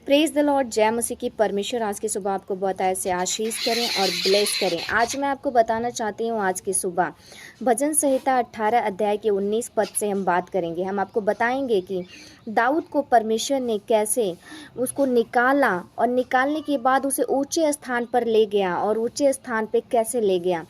Praise the Lord, जय मसीह की। परमेश्वर आज की सुबह आपको बहुत ऐसे आशीष करें और ब्लेस करें। आज मैं आपको बताना चाहती हूँ, आज की सुबह भजन संहिता 18 अध्याय के 19 पद से हम बात करेंगे। हम आपको बताएंगे कि दाऊद को परमेश्वर ने कैसे उसको निकाला और निकालने के बाद उसे ऊंचे स्थान पर ले गया और ऊंचे स्थान पे कैसे ले गया।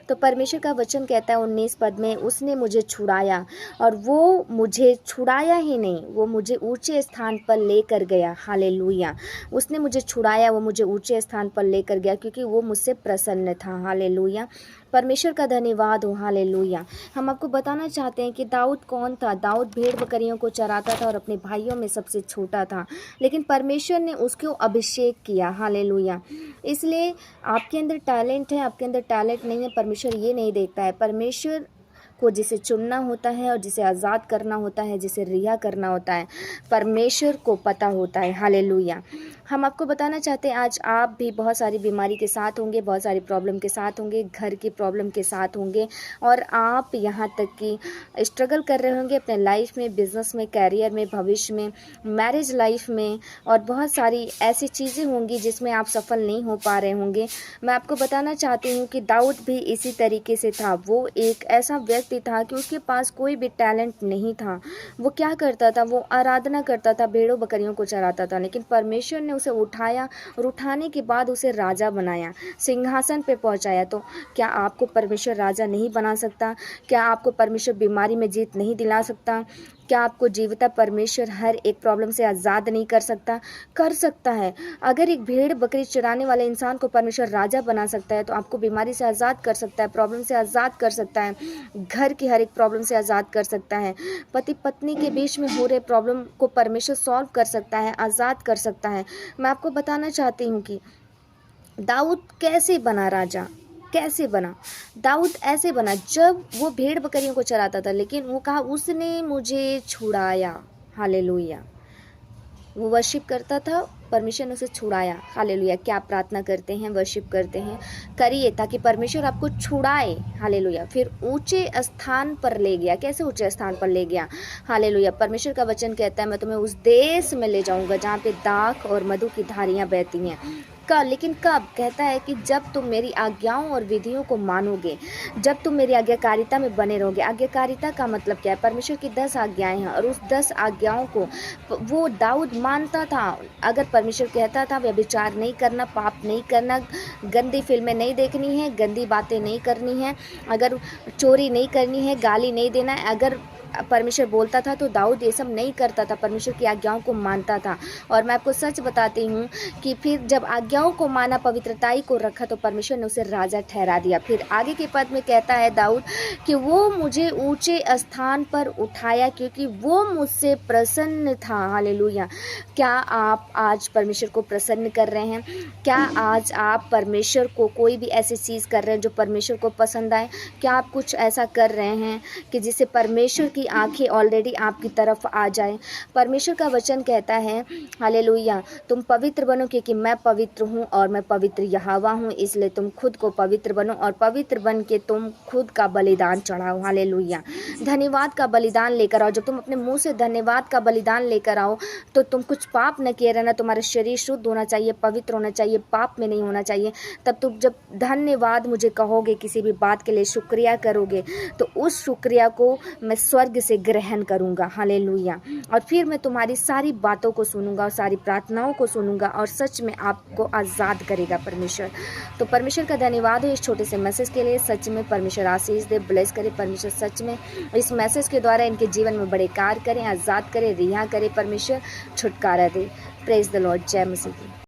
तो परमेश्वर का वचन कहता है 19 पद में, उसने मुझे छुड़ाया और वो मुझे छुड़ाया ही नहीं, वो मुझे ऊंचे स्थान पर लेकर गया। हालेलुया। उसने मुझे छुड़ाया, वो मुझे ऊंचे स्थान पर लेकर गया क्योंकि वो मुझसे प्रसन्न था। हालेलुया। परमेश्वर का धन्यवाद हो। हालेलुया। हम आपको बताना चाहते हैं कि दाऊद कौन था। दाऊद भेड़ बकरियों को चराता था और अपने भाइयों में सबसे छोटा था, लेकिन परमेश्वर ने उसको अभिषेक किया। हालेलुया। इसलिए आपके अंदर टैलेंट है, आपके अंदर टैलेंट नहीं है, परमेश्वर ये नहीं देखता है। परमेश्वर को जिसे चुनना होता है और जिसे आज़ाद करना होता है, जिसे रिहा करना होता है, परमेश्वर को पता होता है। हालेलुया। हम आपको बताना चाहते हैं, आज आप भी बहुत सारी बीमारी के साथ होंगे, बहुत सारी प्रॉब्लम के साथ होंगे, घर की प्रॉब्लम के साथ होंगे और आप यहाँ तक कि स्ट्रगल कर रहे होंगे अपने लाइफ में, बिजनेस में, कैरियर में, भविष्य में, मैरिज लाइफ में, और बहुत सारी ऐसी चीज़ें होंगी जिसमें आप सफल नहीं हो पा रहे होंगे। मैं आपको बताना चाहती हूँ कि दाऊद भी इसी तरीके से था। वो एक ऐसा व्यक्ति था कि उसके पास कोई भी टैलेंट नहीं था। वो क्या करता था? वो आराधना करता था, भेड़ों बकरियों को चराता था, लेकिन परमेश्वर ने उसे उठाया और उठाने के बाद उसे राजा बनाया, सिंहासन पे पहुंचाया। तो क्या आपको परमेश्वर राजा नहीं बना सकता? क्या आपको परमेश्वर बीमारी में जीत नहीं दिला सकता? क्या आपको जीविता परमेश्वर हर एक प्रॉब्लम से आज़ाद नहीं कर सकता? कर सकता है। अगर एक भेड़ बकरी चराने वाले इंसान को परमेश्वर राजा बना सकता है, तो आपको बीमारी से आज़ाद कर सकता है, प्रॉब्लम से आज़ाद कर सकता है, घर की हर एक प्रॉब्लम से आज़ाद कर सकता है, पति पत्नी के बीच में हो रहे प्रॉब्लम को परमेश्वर सॉल्व कर सकता है, आज़ाद कर सकता है। मैं आपको बताना चाहती हूँ कि दाऊद कैसे बना राजा, कैसे बना। दाऊद ऐसे बना जब वो भेड़ बकरियों को चराता था, लेकिन वो कहा उसने मुझे छुड़ाया। हालेलुया। वो वर्शिप करता था, परमेश्वर ने उसे छुड़ाया। हालेलुया। क्या आप प्रार्थना करते हैं, वर्शिप करते हैं? करिए ताकि परमेश्वर आपको छुड़ाए। हालेलुया। फिर ऊंचे स्थान पर ले गया। कैसे ऊंचे स्थान पर ले गया? हालेलुया। परमेश्वर का वचन कहता है, मैं तुम्हें उस देश में ले जाऊंगा जहाँ पे दाख और मधु की धारियाँ बहती हैं। लेकिन कब? कहता है कि जब तुम मेरी आज्ञाओं और विधियों को मानोगे, जब तुम मेरी आज्ञाकारिता में बने रहोगे। आज्ञाकारिता का मतलब क्या है? परमेश्वर की 10 आज्ञाएं हैं और उस 10 आज्ञाओं को वो दाऊद मानता था। अगर परमेश्वर कहता था व्यभिचार नहीं करना, पाप नहीं करना, गंदी फिल्में नहीं देखनी है, गंदी बातें नहीं करनी है, अगर चोरी नहीं करनी है, गाली नहीं देना है, अगर परमेश्वर बोलता था तो दाऊद ये सब नहीं करता था, परमेश्वर की आज्ञाओं को मानता था। और मैं आपको सच बताती हूँ कि फिर जब आज्ञाओं को माना, पवित्रताई को रखा, तो परमेश्वर ने उसे राजा ठहरा दिया। फिर आगे के पद में कहता है दाऊद कि वो मुझे ऊंचे स्थान पर उठाया क्योंकि वो मुझसे प्रसन्न था। हालेलुया। क्या आप आज परमेश्वर को प्रसन्न कर रहे हैं? क्या आज आप परमेश्वर को कोई भी ऐसी चीज़ कर रहे हैं जो परमेश्वर को पसंद आए? क्या आप कुछ ऐसा कर रहे हैं कि जिससे परमेश्वर की आंखें ऑलरेडी आपकी तरफ आ जाए? परमेश्वर का वचन कहता है, हालेलुया, तुम पवित्र बनो क्योंकि मैं पवित्र हूँ और मैं पवित्र यहोवा हूँ। इसलिए तुम खुद को पवित्र बनो और पवित्र बन के तुम खुद का बलिदान चढ़ाओ। हालेलुया। धन्यवाद का बलिदान लेकर आओ। जब तुम अपने मुंह से धन्यवाद का बलिदान लेकर आओ तो तुम कुछ पाप न किए रहना। तुम्हारा शरीर शुद्ध होना चाहिए, पवित्र होना चाहिए, पाप में नहीं होना चाहिए। तब तुम जब धन्यवाद मुझे कहोगे, किसी भी बात के लिए शुक्रिया करोगे, तो उस शुक्रिया को मैं स्वर्ग से ग्रहण करूंगा। हालेलुया। और फिर मैं तुम्हारी सारी बातों को सुनूंगा और सारी प्रार्थनाओं को सुनूंगा और सच में आपको आज़ाद करेगा परमेश्वर। तो परमेश्वर का धन्यवाद हो इस छोटे से मैसेज के लिए। सच में परमेश्वर आशीष दे, ब्लेस करे। परमेश्वर सच में इस मैसेज के द्वारा इनके जीवन में बड़े कार्य करें, आज़ाद करे, रिहा करे, परमेश्वर छुटकारा दे। Praise the Lord. जय मसीह की।